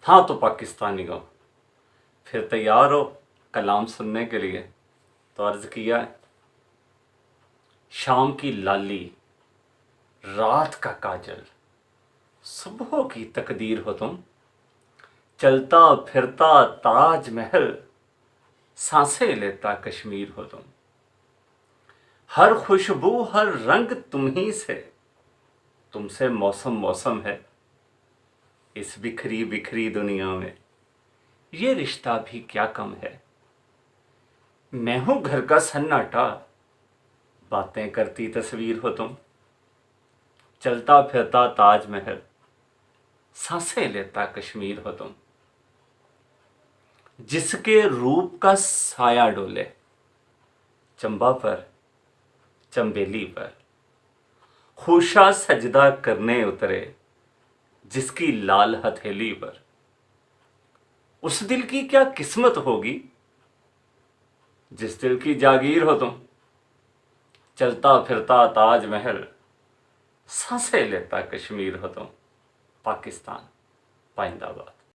हाँ तो पाकिस्तानियों, फिर तैयार हो कलाम सुनने के लिए? तो अर्ज़ किया है, शाम की लाली, रात का काजल, सुबह की तकदीर हो तुम, चलता फिरता ताज महल, सांसें लेता कश्मीर हो तुम। हर खुशबू हर रंग तुम ही से, तुमसे मौसम मौसम है। इस बिखरी बिखरी दुनिया में ये रिश्ता भी क्या कम है। मैं हूं घर का सन्नाटा, बातें करती तस्वीर हो तुम, चलता फिरता ताजमहल, सांसें लेता कश्मीर हो तुम। जिसके रूप का साया डोले, चंबा पर चंबेली पर, खुशा सजदा करने उतरे जिसकी लाल हथेली पर। उस दिल की क्या किस्मत होगी जिस दिल की जागीर हो तुम, चलता फिरता ताजमहल, सांसें लेता कश्मीर हो तुम। पाकिस्तान, पाइंदाबाद।